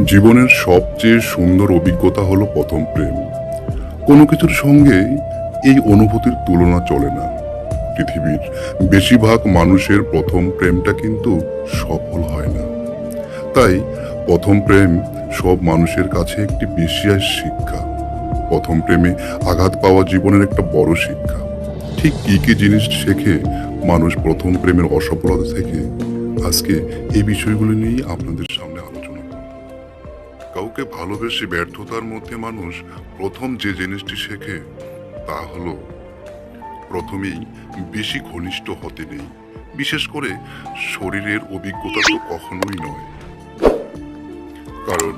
জীবনের সবচেয়ে সুন্দর অভিজ্ঞতা হলো প্রথম প্রেম। কোনো কিছুর সঙ্গে এই অনুভূতির তুলনা চলে না। পৃথিবীর বেশিরভাগ মানুষের প্রথম প্রেমটা কিন্তু সফল হয় না। তাই প্রথম প্রেম সব মানুষের কাছে একটি বিশেষ শিক্ষা। প্রথম প্রেমে আঘাত পাওয়া জীবনের একটা বড় শিক্ষা। ঠিক কি কি জিনিস শেখে মানুষ প্রথম প্রেমের অসফলতা থেকে? আজকে এই বিষয়গুলো নিয়েই আপনাদের সামনে আলোচনা করব। কাউকে ভালোবেসে ব্যর্থতার মধ্যে মানুষ প্রথম যে জিনিসটি শেখে তা হলো প্রথমেই বেশি ঘনিষ্ঠ হতে নেই। বিশেষ করে শরীরের অভিজ্ঞতা তো কখনোই নয়। কারণ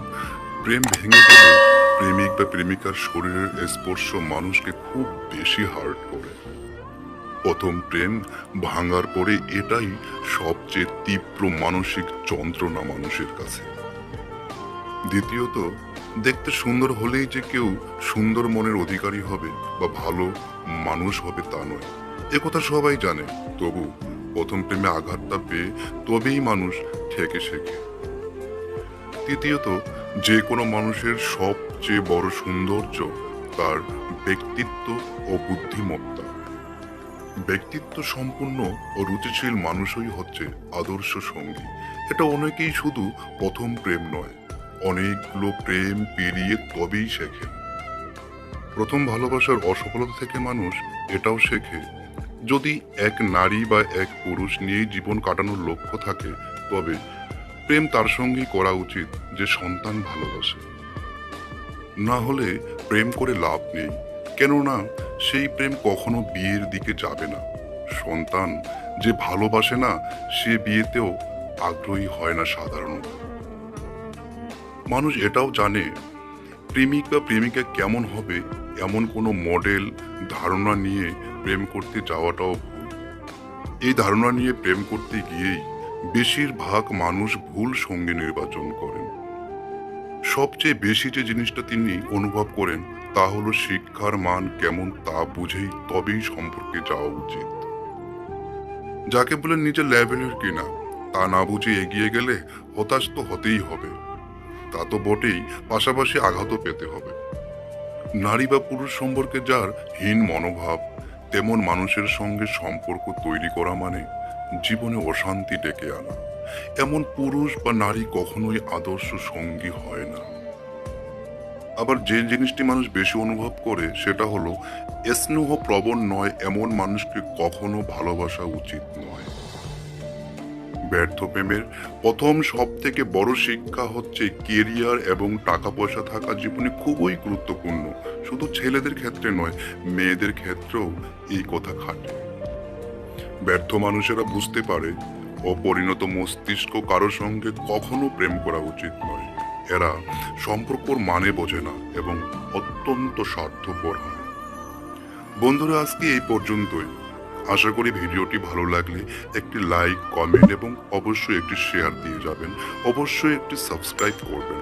প্রেম ভেঙে গেলে প্রেমিক বা প্রেমিকার শরীরের স্পর্শ মানুষকে খুব বেশি হার্ট করে। প্রথম প্রেম ভাঙার পরে এটাই সবচেয়ে তীব্র মানসিক যন্ত্রণা মানুষের কাছে। দ্বিতীয়ত, দেখতে সুন্দর হলেই যে কেউ সুন্দর মনের অধিকারী হবে বা ভালো মানুষ হবে তা নয়। একথা সবাই জানে। তবু প্রথম প্রেমে আঘাতটা পেয়ে তবেই মানুষ ঠেকে শেখে। তৃতীয়ত, যে কোনো মানুষের সবচেয়ে বড় সৌন্দর্য তার ব্যক্তিত্ব ও বুদ্ধিমত্তা। ব্যক্তিত্ব সম্পন্ন ও রুচিশীল মানুষই হচ্ছে আদর্শ সঙ্গী। এটা অনেকেই শুধু প্রথম প্রেম নয়, অনেকগুলো প্রেম পেরিয়ে তবেই শেখে। প্রথম ভালোবাসার অসফলতা থেকে মানুষ এটাও শেখে, যদি এক নারী বা এক পুরুষ নিয়েই জীবন কাটানোর লক্ষ্য থাকে, তবে প্রেম তার সঙ্গেই করা উচিত যে সন্তান ভালোবাসে। না হলে প্রেম করে লাভ নেই, কেননা সেই প্রেম কখনো বিয়ের দিকে যাবে না। সন্তান যে ভালোবাসে না সে বিয়েতেও আগ্রহী হয় না সাধারণত। মানুষ এটাও জানে প্রেমিক বা প্রেমিকা কেমন হবে এমন কোনো মডেল ধারণা নিয়ে প্রেম করতে যাওয়াটাও ভুল। এই ধারণা নিয়ে প্রেম করতে গিয়েই বেশিরভাগ মানুষ ভুল সঙ্গী নির্বাচন করেন। সবচেয়ে বেশি যে জিনিসটা তিনি অনুভব করেন তা হলো শিক্ষার মান কেমন তা বুঝেই তবেই সম্পর্কে যাওয়া উচিত। যাকে বলে নিজের লেভেলের কিনা তা না বুঝে এগিয়ে গেলে হতাশ তো হতেই হবে, তা তো বটেই, পাশাপাশি আঘাতও পেতে হবে। নারী বা পুরুষ সম্পর্কে যার হীন মনোভাব, তেমন মানুষের সঙ্গে সম্পর্ক তৈরি করা মানে জীবনে অশান্তি ডেকে আনা। এমন পুরুষ বা নারী কখনোই আদর্শ সঙ্গী হয় না। আবার যে জিনিসটি মানুষ বেশি অনুভব করে সেটা হলো স্নেহ প্রবণ নয় এমন মানুষকে কখনো ভালোবাসা উচিত নয়। ব্যর্থ প্রেমের প্রথম সব থেকে বড় শিক্ষা হচ্ছে কেরিয়ার এবং টাকা পয়সা থাকা জীবনে খুবই গুরুত্বপূর্ণ। শুধু ছেলেদের ক্ষেত্রে নয়, মেয়েদের ক্ষেত্রেও এই কথা খাটে। ব্যর্থ মানুষেরা বুঝতে পারে অপরিণত মস্তিষ্ক কারো সঙ্গে কখনো প্রেম করা উচিত নয়। এরা সম্পর্কর মানে বোঝে না এবং অত্যন্ত স্বার্থপর হয়। বন্ধুরা, আজকে এই পর্যন্তই। আশা করি ভিডিওটি ভালো লাগলে একটি লাইক, কমেন্ট এবং অবশ্যই একটি শেয়ার দিয়ে যাবেন। অবশ্যই একটি সাবস্ক্রাইব করবেন।